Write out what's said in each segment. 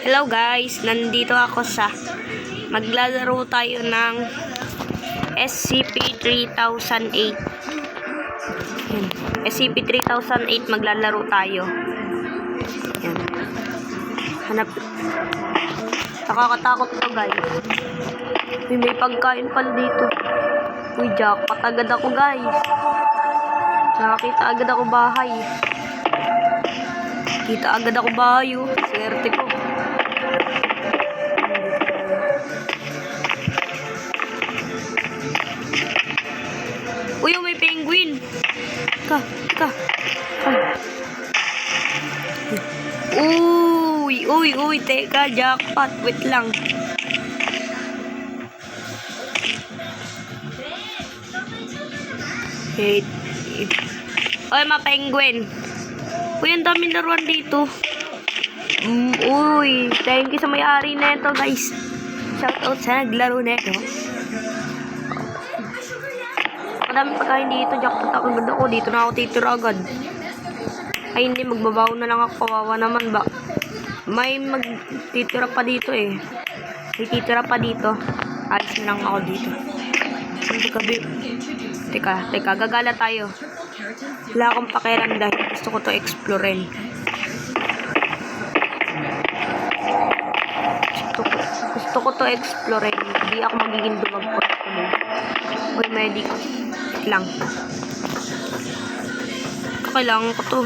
Hello guys, nandito ako sa maglalaro tayo ng SCP-3008. SCP-3008 maglalaro tayo. Yan. Hanap. Nakakatakot to guys. May pagkain pala dito. Uy, jackpot agad ako guys. Nakakita agad ako bahay. Kita agad ako bahay oh. Swerte ko. Uy, may penguin. Ka. Uy, teka, jackpot. Wait lang. Wait. Uy, penguin. Uy, ang daming laruan dito. Uy, thank you sa may-ari na ito, guys. Shoutout sa naglaro na ito. Madaming pagkain dito. Jackpot ako dito na ako titira agad. Ay, hindi. Magbabaw na lang ako. Kawawa naman ba? May magtitira pa dito eh. May titira pa dito. Alis na lang ako dito. Gabi. Teka. Gagala tayo. Wala akong pakialam dahil gusto ko to explorein. Gusto ko to explorein. Hindi ako magiging dumagpot. Uy, medic lang. Kailangan ko to.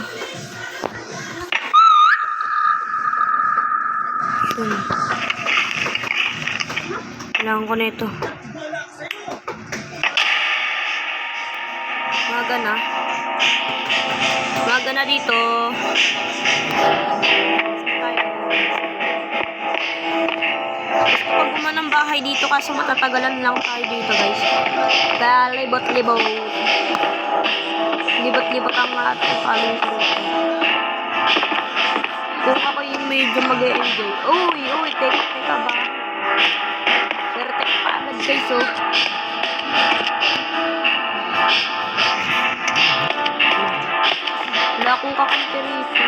Kailangan ko na ito. Maga na dito. Gusto ko gumawa ng bahay dito kaso matatagalan lang tayo dito guys. Kaya libot-libot ang ating paling grupo. Kung ako yung medyo mag-enjoy. Uy, teka ba? Swerte pa agad guys oh. Wala akong kakampi rito.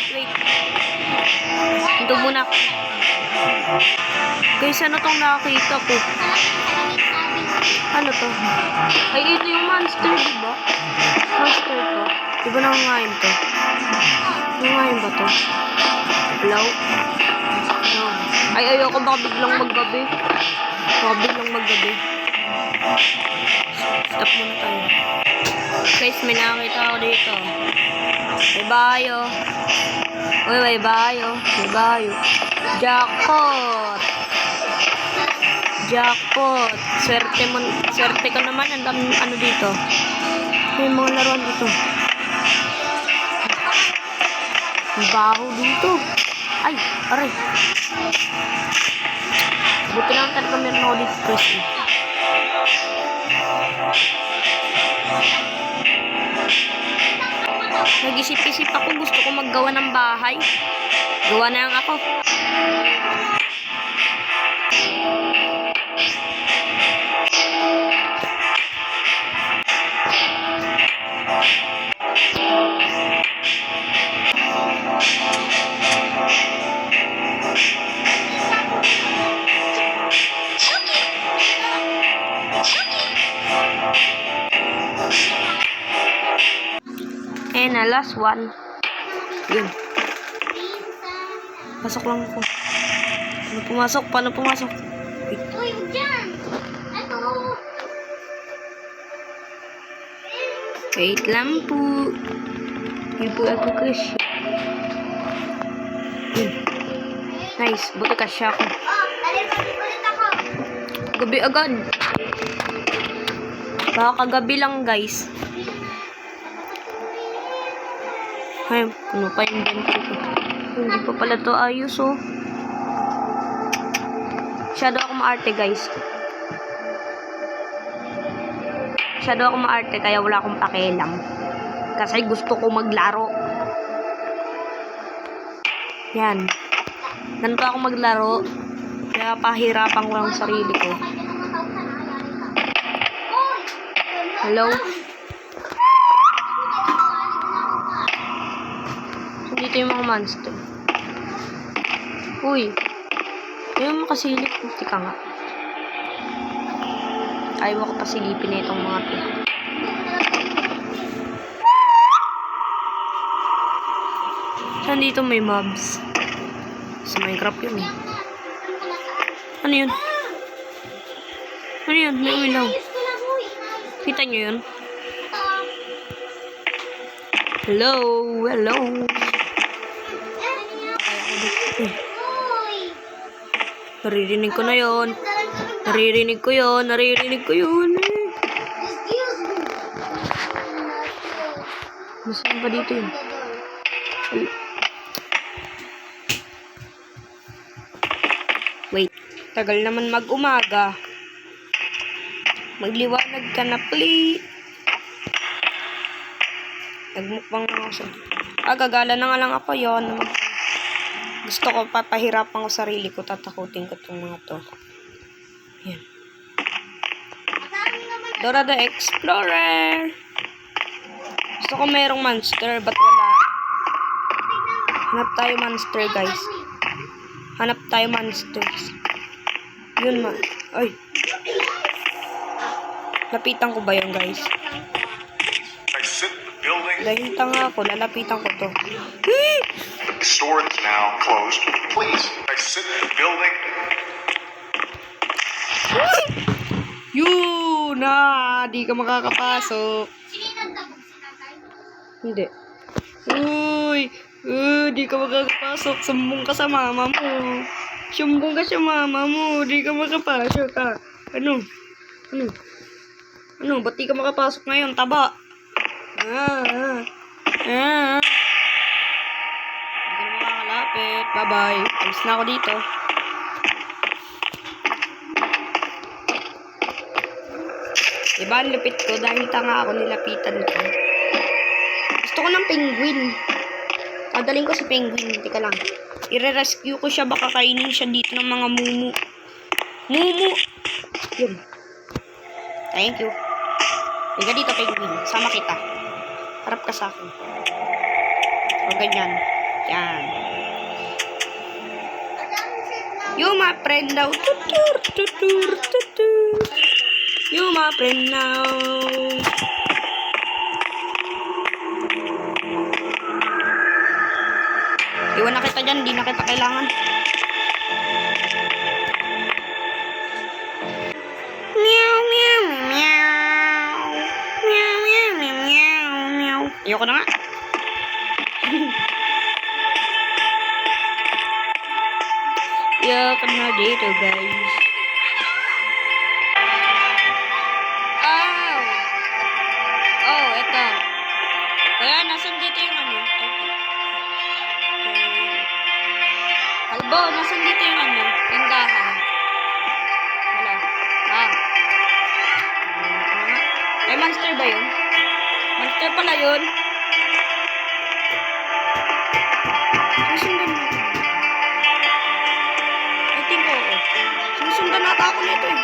Wait. Ito muna. Guys, ano tong nakakita ko? Ano to? Ay, ito yung monster, diba? Monster to. Diba nangangain to? Nangangain ba to? Hello? No. Ay, ayoko baka biglang maggabi. Stop muna tayo. Guys, may nakakita ako dito. May bayo. Uy, may bayo. Jackpot. Swerte ko naman. Ang daming ano dito. May mga laruan dito. Baho dito. Ay, aray. Buti lang talaga meron ako dito, Chris. Nag-isip-isip ako. Gusto ko maggawa ng bahay. Gawa na lang ako. And last one. Yun. Pasok lang ako. Paano pumasok? Wait. Uy, dyan! Ito! Wait lang po. Yun po ako kasi. Nice. Buti kasi ako. Ulit ako. Gabi agad. Baka kagabi lang guys. Ay, puno pa yung bento ko. Hindi pa pala to ayos oh. Masyado ako maarte guys. Kaya wala akong pakialam. Kasi gusto ko maglaro. Yan. Ganito ako maglaro. Kaya pahirapan ko lang sarili ko. Hello? So, dito yung mga monster. Uy. Ayaw mo kasilip. Tika nga. Ayaw ko pasilipin na itong mga to. Saan dito may mobs? Sa Minecraft yun eh. Ano yun? Ano yun? May umilaw. Kita nyo yun? Hello? Hello? Naririnig ko na yun. Naririnig ko yun. Naririnig ko yun. Masaan ba dito yun? Wait. Tagal naman mag-umaga. Magliwanag ka na, please. Nagmukbang na ako sa... gagala na nga lang ako yon. Gusto ko, papahirapan ko sarili ko. Tatakutin ko itong mga to. Yan. Dora the Explorer. Gusto ko mayroong monster, ba't wala? Hanap tayo monster, guys. Hanap tayo monsters. Yun ma. Ay. Lapitan ko ba yun, guys? Dahil tanga ako, lalapitan ko to. Store is now closed. Please exit the building. Yun na! Di ka makakapasok. Hindi. Uy! Di ka makakapasok. Sumbong ka sa mama mo. Sumbong ka sa mama mo. Di ka makapasok ka. Ano? Ano? Ano? Ba't di ka makapasok ngayon? Taba. Hindi ka na makakalapit. Bye-bye. Alis na ako dito. Diba ang lupit ko dahil tanga ako nilapitan ko. Gusto ko ng penguin. Padaling ko si penguin. Teka lang. I-rescue ko siya. Baka kainin siya dito ng mga mumu. Mumu! Yun. Thank you. Higa dito, penguin. Sama kita. Harap ka sa akin. O, ganyan. Yan. You my friend now. Tutur, tutur, tutur. You my friend now. Iwan na kita dyan. Di na kita kailangan. Meow, meow, meow. Meow, meow, meow, meow. Ayoko na nga. Ayoko na dito, guys. Oh, eto. Kaya, nasan dito yung ano? Kalbo, nasan dito yung ano? Tindahan. Wala. Ay, monster ba yun? Monster pala yun. Susundan natin. I think oo. Susundan nata ako nito eh.